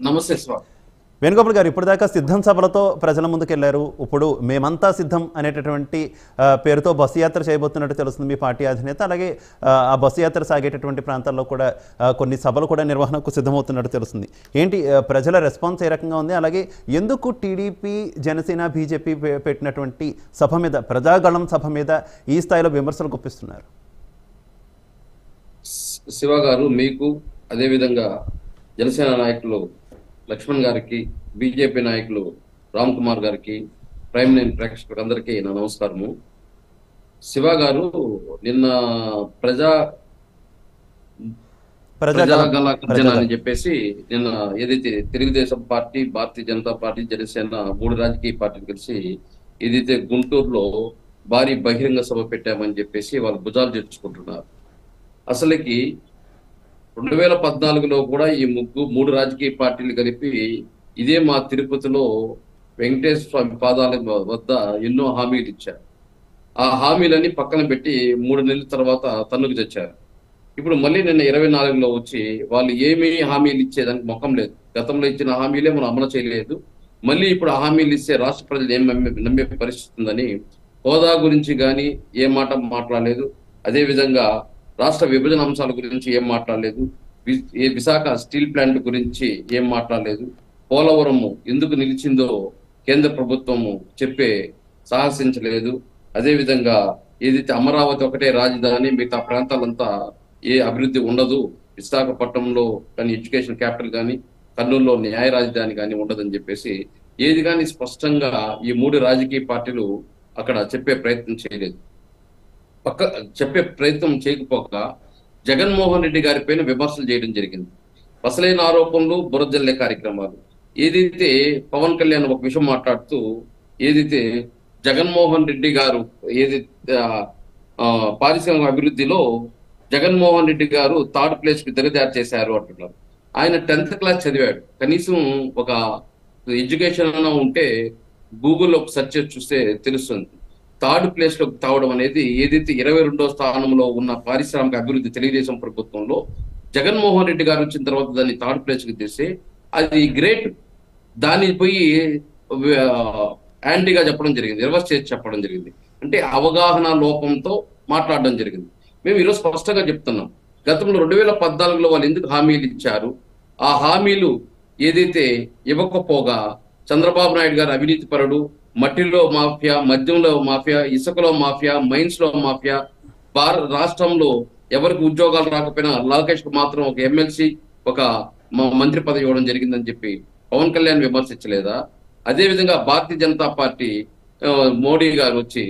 నమస్తే స్వామి. వేణుగోపాల్ గారు ఇప్పటిదాకా సిద్ధం సభలతో ప్రజల ముందుకెళ్లారు. ఇప్పుడు మేమంతా సిద్ధం అనేటటువంటి పేరుతో బస్సు యాత్ర చేయబోతున్నట్టు తెలుస్తుంది మీ పార్టీ అధినేత. అలాగే ఆ బస్సు యాత్ర సాగేటటువంటి ప్రాంతాల్లో కూడా కొన్ని సభలు కూడా నిర్వహణకు సిద్ధమవుతున్నట్టు తెలుస్తుంది. ఏంటి ప్రజల రెస్పాన్స్ ఏ రకంగా ఉంది? అలాగే ఎందుకు టీడీపీ, జనసేన, బీజేపీ పెట్టినటువంటి సభ మీద, ప్రజాగళం సభ మీద ఈ స్థాయిలో విమర్శలు గుప్పిస్తున్నారు? శివ గారు, మీకు అదేవిధంగా జనసేన నాయకులు లక్ష్మణ్ గారికి, బీజేపీ నాయకులు రామ్ కుమార్ గారికి, ప్రైమ్ లైన్ ప్రేక్షకులందరికీ నా నమస్కారము. శివ గారు, నిన్న ప్రజాగళ అని చెప్పేసి నిన్న ఏదైతే తెలుగుదేశం పార్టీ, భారతీయ జనతా పార్టీ, జనసేన 3 రాజకీయ పార్టీలు కలిసి ఏదైతే గుంటూరులో భారీ బహిరంగ సభ పెట్టామని చెప్పేసి వాళ్ళు భుజాలు చేర్చుకుంటున్నారు. అసలుకి 2014లో కూడా ఈ 3 రాజకీయ పార్టీలు కలిపి ఇదే మా తిరుపతిలో వెంకటేశ్వర స్వామి పాదాల వద్ద ఎన్నో హామీలు ఇచ్చారు. ఆ హామీలన్నీ పక్కన పెట్టి 3 నెలల తర్వాత తన్నుకు తెచ్చారు. ఇప్పుడు మళ్ళీ నిన్న 24లో వచ్చి వాళ్ళు ఏమీ హామీలు ఇచ్చేదానికి ముఖం లేదు. గతంలో ఇచ్చిన హామీలే మనం అమలు చేయలేదు. మళ్ళీ ఇప్పుడు హామీలు ఇస్తే రాష్ట్ర ప్రజలు ఏం నమ్మే పరిస్థితి ఉందని హోదా గురించి కానీ ఏ మాట మాట్లాడలేదు. అదేవిధంగా రాష్ట్ర విభజన అంశాల గురించి ఏం మాట్లాడలేదు. విశాఖ స్టీల్ ప్లాంట్ గురించి ఏం మాట్లాడలేదు. పోలవరం ఎందుకు నిలిచిందో కేంద్ర ప్రభుత్వము సాహసించలేదు. అదేవిధంగా ఏదైతే అమరావతి ఒకటే రాజధాని, మిగతా ప్రాంతాలంతా ఏ అభివృద్ధి ఉండదు, విశాఖపట్నంలో కానీ ఎడ్యుకేషన్ క్యాపిటల్ కానీ, కర్నూలులో న్యాయ రాజధాని కానీ ఉండదని చెప్పేసి ఏది కానీ స్పష్టంగా ఈ 3 రాజకీయ పార్టీలు అక్కడ చెప్పే ప్రయత్నం చేయలేదు. చెప్పే ప్రయత్నం చేయకపోక జగన్మోహన్ రెడ్డి గారి పైన విమర్శలు చేయడం జరిగింది. అసలైన ఆరోపణలు, బురదజల్లే కార్యక్రమాలు. ఏదైతే పవన్ కళ్యాణ్ ఒక విషయం మాట్లాడుతూ ఏదైతే జగన్మోహన్ రెడ్డి గారు ఏదైతే పారిశ్రామిక అభివృద్ధిలో జగన్మోహన్ రెడ్డి గారు 3rd ప్లేస్ కి దిగజారు చేశారు అంటున్నారు. ఆయన 10th క్లాస్ చదివాడు. కనీసం ఒక ఎడ్యుకేషన్ అన్నా ఉంటే గూగుల్లో సెర్చ్ చేసి చూస్తే తెలుస్తుంది. 3rd ప్లేస్ లోకి తావడం అనేది ఏదైతే 22వ స్థానంలో ఉన్న పారిశ్రామిక అభివృద్ధి తెలుగుదేశం ప్రభుత్వంలో జగన్మోహన్ రెడ్డి గారు వచ్చిన తర్వాత దాన్ని 3rd ప్లేస్ కి తీస్తే అది గ్రేట్. దాన్ని పోయి యాంటీగా చెప్పడం జరిగింది, రివర్స్ చేసి చెప్పడం జరిగింది. అంటే అవగాహన లోపంతో మాట్లాడడం జరిగింది. మేము ఈరోజు స్పష్టంగా చెప్తున్నాం, గతంలో 2014లో వాళ్ళు ఎందుకు హామీలు ఇచ్చారు, ఆ హామీలు ఏదైతే ఇవ్వకపోగా చంద్రబాబు నాయుడు గారు అవినీతి పరుడు, మట్టిలో మాఫియా, మద్యంలో మాఫియా, ఇసుకలో మాఫియా, మైన్స్ లో మాఫియా, రాష్ట్రంలో ఎవరికి ఉద్యోగాలు రాకపోయినా లోకేష్ కు మాత్రం ఒక ఎమ్మెల్సీ, ఒక మంత్రి పదవి ఇవ్వడం జరిగిందని చెప్పి పవన్ కళ్యాణ్ విమర్శించలేదా? అదేవిధంగా భారతీయ జనతా పార్టీ మోడీ గారు వచ్చి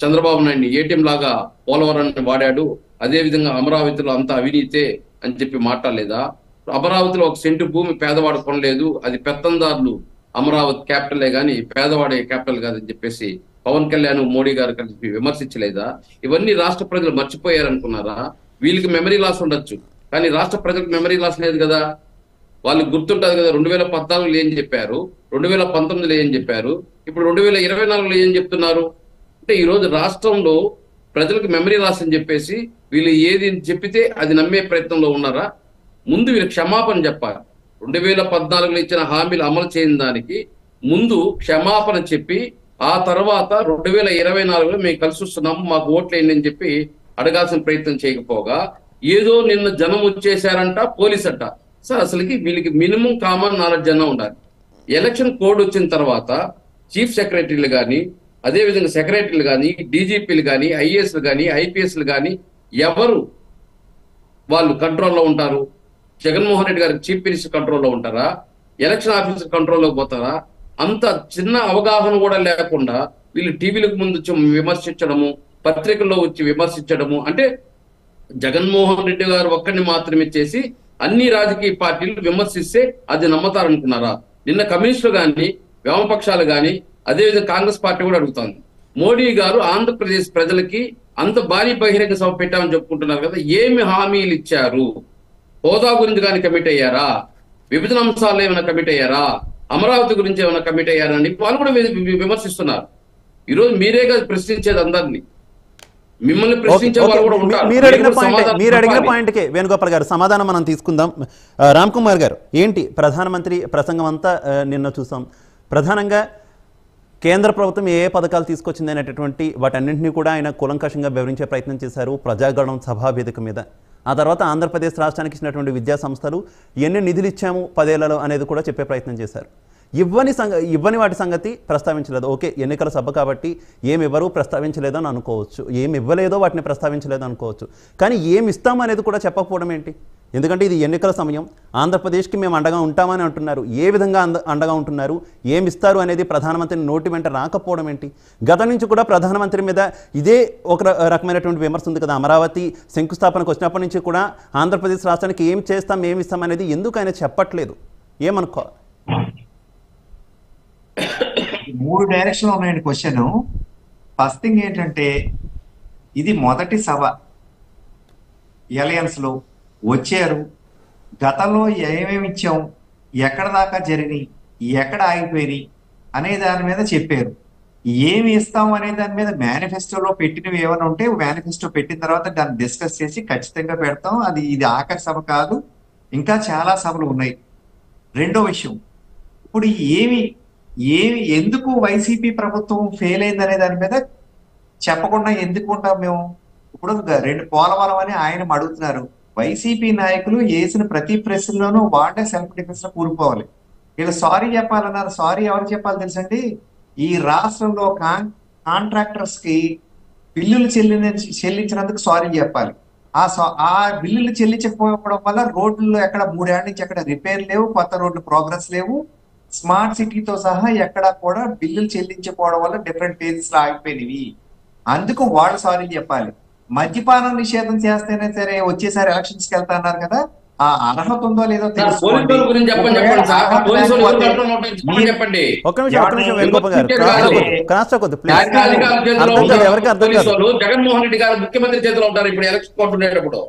చంద్రబాబు నాయుడిని ఏటీఎం లాగా పోలవరాన్ని వాడాడు, అదేవిధంగా అమరావతిలో అంతా అవినీతే అని చెప్పి మాట్లాడలేదా? అమరావతిలో ఒక సెంటు భూమి పేదవాడు కొనలేదు, అది పెత్తందారులు అమరావతి క్యాపిటలే గాని పేదవాడే క్యాపిటల్ కాదని చెప్పేసి పవన్ కళ్యాణ్, మోడీ గారు కలిసి విమర్శించలేదా? ఇవన్నీ రాష్ట్ర ప్రజలు మర్చిపోయారనుకున్నారా? వీళ్ళకి మెమరీ లాస్ ఉండొచ్చు, కానీ రాష్ట్ర ప్రజలకు మెమరీ లాస్ లేదు కదా. వాళ్ళకి గుర్తుంటది కదా, 2014లో ఏం చెప్పారు, 2019లో ఏం చెప్పారు, ఇప్పుడు 2024లో ఏం చెప్తున్నారు. అంటే ఈ రోజు రాష్ట్రంలో ప్రజలకు మెమరీ లాస్ అని చెప్పేసి వీళ్ళు ఏది చెప్పితే అది నమ్మే ప్రయత్నంలో ఉన్నారా? ముందు వీళ్ళు క్షమాపణ చెప్పాలి. 2014లో ఇచ్చిన హామీలు అమలు చేయని దానికి ముందు క్షమాపణ చెప్పి ఆ తర్వాత 2024లో మేము కలిసి వస్తున్నాము, మాకు ఓట్లేయండి అని చెప్పి అడగాల్సిన ప్రయత్నం చేయకపోగా ఏదో నిన్న జనం వచ్చేసారంట, పోలీస్ అంట. సార్, అసలుకి వీళ్ళకి మినిమం కామన్ నాలెడ్జ్ అన్నా ఉండాలి. ఎలక్షన్ కోడ్ వచ్చిన తర్వాత చీఫ్ సెక్రటరీలు కానీ, అదేవిధంగా సెక్రటరీలు కానీ, డీజీపీలు కానీ, ఐఏఎస్లు కానీ, ఐపీఎస్లు కానీ ఎవరు వాళ్ళు కంట్రోల్లో ఉంటారు? జగన్మోహన్ రెడ్డి గారి చీఫ్ మినిస్టర్ కంట్రోల్లో ఉంటారా? ఎలక్షన్ ఆఫీసర్ కంట్రోల్లోకి పోతారా? అంత చిన్న అవగాహన కూడా లేకుండా వీళ్ళు టీవీలకు ముందు వచ్చి విమర్శించడము, పత్రికల్లో వచ్చి విమర్శించడము, అంటే జగన్మోహన్ రెడ్డి గారు ఒక్కడిని మాత్రమే చేసి అన్ని రాజకీయ పార్టీలు విమర్శిస్తే అది నమ్మతారనుకున్నారా? నిన్న కమ్యూనిస్టులు కానీ, వామపక్షాలు కానీ, అదేవిధంగా కాంగ్రెస్ పార్టీ కూడా అడుగుతుంది, మోడీ గారు ఆంధ్రప్రదేశ్ ప్రజలకి అంత భారీ బహిరంగ సభ పెట్టామని చెప్పుకుంటున్నారు కదా, ఏమి హామీలు ఇచ్చారు? హోదా గురించి కానీ కమిట్ అయ్యారా? విభజన అంశాలు ఏమైనా కమిట్ అయ్యారా? అమరావతి గురించి ఏమైనా కమిట్ అయ్యారా అని వాళ్ళు కూడా విమర్శిస్తున్నారు. ఈరోజు మీరేగా ప్రశ్నించేది అందరినీ. మిమ్మల్ని ప్రశ్నించే వాళ్ళు కూడా ఉంటారు. మీరు అడిగిన సమాధానం పాయింట్కే వేణుగోపాల్ గారు సమాధానం మనం తీసుకుందాం. రామ్ కుమార్ గారు, ఏంటి ప్రధానమంత్రి ప్రసంగం అంతా నిన్న చూసాం. ప్రధానంగా కేంద్ర ప్రభుత్వం ఏ పథకాలు తీసుకొచ్చింది అనేటటువంటి వాటన్నింటినీ కూడా ఆయన కూలంకషంగా వివరించే ప్రయత్నం చేశారు ప్రజాగణం సభా వేదిక మీద. ఆ తర్వాత ఆంధ్రప్రదేశ్ రాష్ట్రానికి ఇచ్చినటువంటి విద్యా సంస్థలు ఎన్ని నిధులు ఇచ్చాము 10 ఏళ్లలో అనేది కూడా చెప్పే ప్రయత్నం చేశారు. ఇవ్వని వాటి సంగతి ప్రస్తావించలేదు. ఓకే, ఎన్నికల సభ కాబట్టి ఏమి ఇవ్వరు ప్రస్తావించలేదో అని అనుకోవచ్చు, ఏమి ఇవ్వలేదో వాటిని ప్రస్తావించలేదో అనుకోవచ్చు. కానీ ఏమి ఇస్తాము అనేది కూడా చెప్పకపోవడం ఏంటి? ఎందుకంటే ఇది ఎన్నికల సమయం, ఆంధ్రప్రదేశ్కి మేము అండగా ఉంటామని అంటున్నారు. ఏ విధంగా అండగా ఉంటున్నారు, ఏమి ఇస్తారు అనేది ప్రధానమంత్రి నోటి వెంట రాకపోవడం ఏంటి? గతం నుంచి కూడా ప్రధానమంత్రి మీద ఇదే ఒక రకమైనటువంటి విమర్శ ఉంది కదా. అమరావతి శంకుస్థాపనకు వచ్చినప్పటి నుంచి కూడా ఆంధ్రప్రదేశ్ రాష్ట్రానికి ఏం చేస్తాం ఏమి ఇస్తాం అనేది ఎందుకు ఆయన చెప్పట్లేదు? ఏమనుకో 3 డైరెక్షన్లు ఉన్నాయండి క్వశ్చన్. ఫస్ట్ థింగ్ ఏంటంటే, ఇది మొదటి సభ అలయన్స్ లో వచ్చారు. గతంలో ఏమేమి ఇచ్చాం, ఎక్కడ దాకా జరిగినాయి, ఎక్కడ ఆగిపోయినాయి అనే దాని మీద చెప్పారు. ఏమి ఇస్తాం అనే దాని మీద మేనిఫెస్టోలో పెట్టినవి ఏమైనా ఉంటే మేనిఫెస్టో పెట్టిన తర్వాత దాన్ని డిస్కస్ చేసి ఖచ్చితంగా పెడతాం. ఇది ఆఖరి సభ కాదు, ఇంకా చాలా సభలు ఉన్నాయి. రెండో విషయం, ఇప్పుడు ఎందుకు వైసీపీ ప్రభుత్వం ఫెయిల్ అయింది అనే దాని మీద చెప్పకుండా ఎందుకు ఉంటాం మేము? ఇప్పుడు 2 పోలవరం అని ఆయన అడుగుతున్నారు. వైసీపీ నాయకులు వేసిన ప్రతి ప్రశ్నలోనూ వాళ్ళే సెల్ఫ్ డిఫెన్స్ లో కూలిపోవాలి. వీళ్ళు సారీ చెప్పాలన్నారు. సారీ ఎవరు చెప్పాలి తెలుసండి? ఈ రాష్ట్రంలో కాంట్రాక్టర్స్ కి బిల్లులు చెల్లించినందుకు సారీ చెప్పాలి. ఆ బిల్లులు చెల్లించకపోవడం వల్ల రోడ్లు ఎక్కడ 3 ఏళ్ల నుంచి ఎక్కడ రిపేర్ లేవు, కొత్త రోడ్లు ప్రోగ్రెస్ లేవు. స్మార్ట్ సిటీతో సహా ఎక్కడ కూడా బిల్లులు చెల్లించకపోవడం వల్ల డిఫరెంట్ ఫేజెస్ లో ఆగిపోయినవి. అందుకు వాళ్ళు సారీ చెప్పాలి. మద్యపానం నిషేధం చేస్తేనే సరే వచ్చేసారి ఎలక్షన్స్ కి వెళ్తా అన్నారు కదా, ఆ అర్హత ఉందో లేదో తెలుసుకోండి. జగన్మోహన్ రెడ్డి గారు ముఖ్యమంత్రి చేతిలో ఉంటారు ఇప్పుడు ఎలక్షన్ కోర్టు ఉండేటప్పుడు.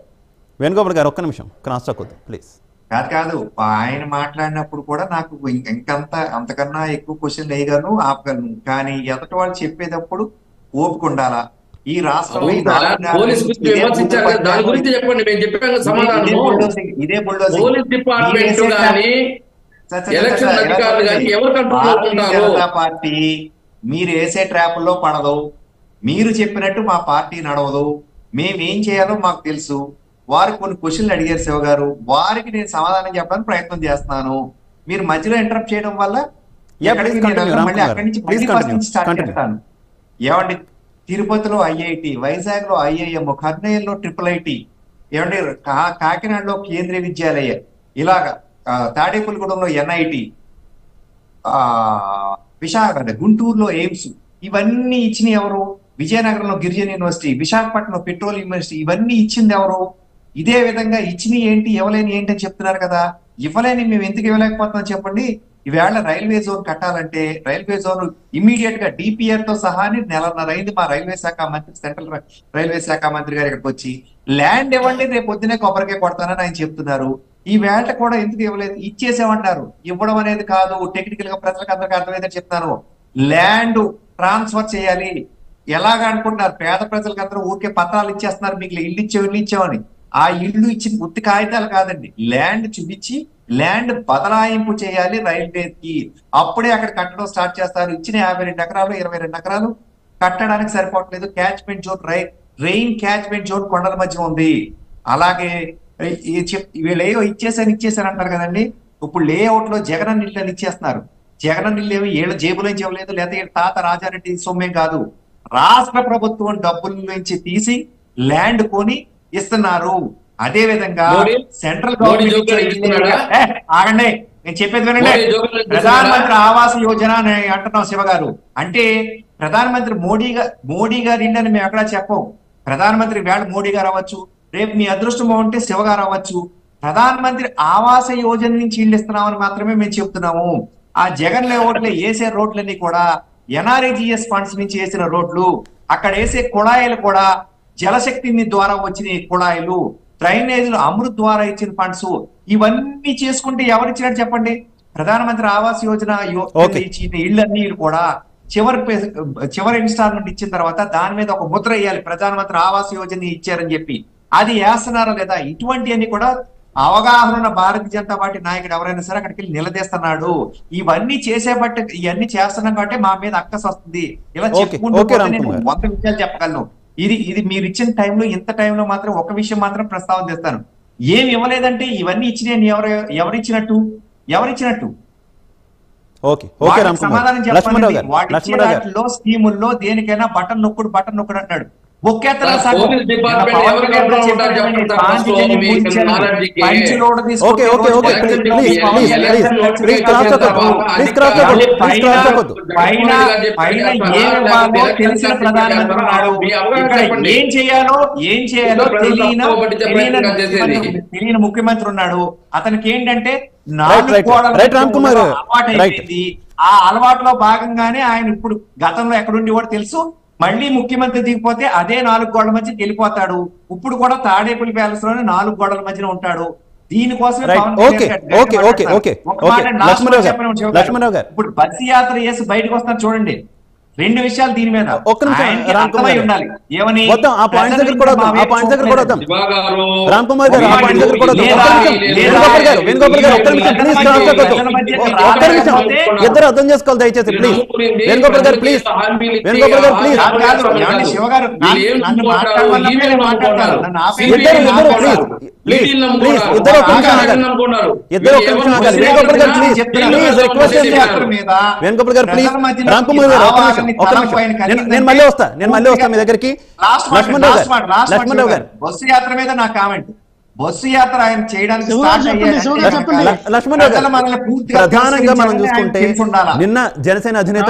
వేణుగోపాల్ గారు ఒక్క నిమిషం క్రాస్ టాక్ ప్లీజ్. కాదు ఆయన మాట్లాడినప్పుడు కూడా నాకు అంతకన్నా ఎక్కువ క్వశ్చన్లు వేయగలను, ఆపగలను. కానీ ఎదటి వాళ్ళు చెప్పేటప్పుడు ఓపిక ఉండాలా? ఈ రాష్ట్రంలో ఇదే జనతా పార్టీ మీరు వేసే ట్రాపుల్లో పడదు. మీరు చెప్పినట్టు మా పార్టీ నడవదు. మేమేం చేయాలో మాకు తెలుసు. వారు కొన్ని క్వశ్చన్లు అడిగారు శివ గారు, వారికి నేను సమాధానం చెప్పడానికి ప్రయత్నం చేస్తున్నాను. మీరు మధ్యలో ఇంటరప్ట్ చేయడం వల్ల మళ్ళీ అక్కడి నుంచి ఫస్ట్ నుంచి స్టార్ట్ చేస్తాను. ఏమండి, తిరుపతిలో ఐఐటి, వైజాగ్ లో ఐఐఎం, కర్నూలులో IIIT, ఏమండి కాకినాడలో కేంద్రీయ విద్యాలయ, ఇలాగా తాడేపల్లిగూడెంలో NIT, గుంటూరులో ఎయిమ్స్, ఇవన్నీ ఇచ్చిన ఎవరు? విజయనగరంలో గిరిజన యూనివర్సిటీ, విశాఖపట్నంలో పెట్రోల్ యూనివర్సిటీ, ఇవన్నీ ఇచ్చింది ఎవరు? ఇదే విధంగా ఇచ్చిన ఏంటి ఇవ్వలేని ఏంటి అని చెప్తున్నారు కదా. ఇవ్వలేని మేము ఎందుకు ఇవ్వలేకపోతున్నాం చెప్పండి. ఈవేళ రైల్వే జోన్ కట్టాలంటే రైల్వే జోన్ ఇమ్మీడియట్ గా DPR తో సహా 1.5 అయింది. మా రైల్వే శాఖ మంత్రి, సెంట్రల్ రైల్వే శాఖ మంత్రి గారు ఇక్కడికి వచ్చి ల్యాండ్ ఇవ్వండి రేపు పొద్దునే కొబ్బరికాయ కొడతానని ఆయన చెప్తున్నారు. ఈ వేళ కూడా ఎందుకు ఇవ్వలేదు? ఇచ్చేసేమంటారు. ఇవ్వడం అనేది కాదు, టెక్నికల్ గా ప్రజలకు అందరికీ అర్థమైందని చెప్తాను. ల్యాండ్ ట్రాన్స్ఫర్ చేయాలి. ఎలాగా అనుకుంటున్నారు? పేద ప్రజలకు అందరూ ఊరికే పత్రాలు ఇచ్చేస్తున్నారు, మీకు ఇల్లు ఇచ్చామని. ఆ ఇల్లు ఇచ్చిన గుర్తి కాగితాలు కాదండి, ల్యాండ్ చూపించి ల్యాండ్ బదలాయింపు చేయాలి రైల్వేకి. అప్పుడే అక్కడ కట్టడం స్టార్ట్ చేస్తారు. ఇచ్చిన 52 ఎకరాలు 22 ఎకరాలు కట్టడానికి సరిపోవట్లేదు. Catchment zone, rain catchment zone కొండల మధ్య ఉంది. అలాగే వీళ్ళు ఏవో ఇచ్చేసారు అంటారు కదండి. ఇప్పుడు లేఅవుట్ లో జగన్ ఇళ్ళని ఇచ్చేస్తున్నారు. జగన్ ఇల్లు ఏమి ఏళ్ళ జేబులోంచి ఇవ్వలేదు, లేదా తాత రాజారెడ్డి సొమ్మేం కాదు. రాష్ట్ర ప్రభుత్వం డబ్బుల నుంచి తీసి ల్యాండ్ కొని ఇస్తున్నారు. అదే విధంగా సెంట్రల్ గవర్నమెంట్ ఆగండి, నేను చెప్పేది వినండి. ప్రధానమంత్రి ఆవాస్ యోజన అని అంటున్నాం శివ గారు. అంటే ప్రధానమంత్రి మోడీ గారు ఇండని మేము ఎక్కడా చెప్పం. ప్రధానమంత్రి వేళ మోడీ గారు అవ్వచ్చు, రేపు మీ అదృష్టం ఉంటే శివ గారు అవ్వచ్చు. ప్రధానమంత్రి ఆవాస యోజన నుంచి ఇల్లు ఇస్తున్నామని మాత్రమే మేము చెప్తున్నాము. ఆ జగన్ లేఅవుట్లో వేసే రోడ్లన్నీ కూడా NREGS ఫండ్స్ నుంచి వేసిన రోడ్లు. అక్కడ వేసే కుళాయిలు కూడా జలశక్తి ద్వారా వచ్చిన కుళాయిలు, డ్రైనేజీలు అమృత్ ద్వారా ఇచ్చిన ఫండ్స్. ఇవన్నీ చేసుకుంటే ఎవరు ఇచ్చినట్టు చెప్పండి? ప్రధానమంత్రి ఆవాస్ యోజన ఇచ్చిన ఇళ్ళన్నీ కూడా చివరి ఇన్స్టాల్మెంట్ ఇచ్చిన తర్వాత దాని మీద ఒక ముద్ర వేయాలి, ప్రధానమంత్రి ఆవాస్ యోజన ఇచ్చారని చెప్పి. అది వేస్తున్నారా లేదా? ఇటువంటివన్నీ కూడా అవగాహన ఉన్న భారతీయ జనతా పార్టీ నాయకుడు ఎవరైనా సరే అక్కడికి వెళ్ళి నిలదీస్తున్నాడు. ఇవన్నీ చేసేబట్టి ఇవన్నీ చేస్తున్నాం కాబట్టి మా మీద అక్కస్ వస్తుంది. ఇలా చెప్పుకుంటూ 100 విషయాలు చెప్పగలను. ఇది మీరు ఇచ్చిన టైంలో, ఇంత టైంలో మాత్రం ఒక విషయం మాత్రం ప్రస్తావన చేస్తాను. ఏమి ఇవ్వలేదంటే ఇవన్నీ ఇచ్చినాయి ఎవరిచ్చినట్టు సమాధానం చెప్పాలి. వాటిలో స్కీముల్లో దేనికైనా బటన్ నొక్కుడు అంటాడు. తెలిసిన ప్రధానమంత్రి ఉన్నాడు. ఏం చేయాలో తెలియని ముఖ్యమంత్రి ఉన్నాడు. అతనికి ఏంటంటే 4 గోడలు అలవాటైపోయింది. ఆ అలవాటులో భాగంగానే ఆయన ఇప్పుడు గతంలో ఎక్కడుండి కూడా తెలుసు. మళ్ళీ ముఖ్యమంత్రి దిగిపోతే అదే 4 గోడల మధ్యకి వెళ్ళిపోతాడు. ఇప్పుడు కూడా తాడేపల్లి ప్యాలెస్ లోనే 4 గోడల మధ్యన ఉంటాడు. దీనికోసమే ఇప్పుడు బస్సు యాత్ర చేసి బయటకు వస్తారు చూడండి. 2 విషయాలు దీని మీద ఉండాలి. ఏమని ఇద్దరు అర్థం చేసుకోవాలి దయచేసి ప్లీజ్. వేణుగోపాల్ గారు ప్లీజ్, వేణుగోపాల్ గారు ప్లీజ్, ఇద్దరు ఒక నిమిషం ఆగాలి. వేణుగోపాల్ గారు ప్లీజ్ రిక్వెస్ట్ చేస్తున్నారు. వేణుగోపాల్ గారు ప్లీజ్, రామ్ కుమార్ గారు ఒక నిమిషం. నేను మళ్ళీ వస్తా మీ దగ్గరికి. లక్ష్మణరావు గారు బస్సు యాత్ర మీద నా కామెంట్. బస్సు యాత్ర ఆయన చేయడానికి లక్ష్మణరావు గారు ప్రధానంగా మనం చూసుకుంటే నిన్న జనసేన అధినేత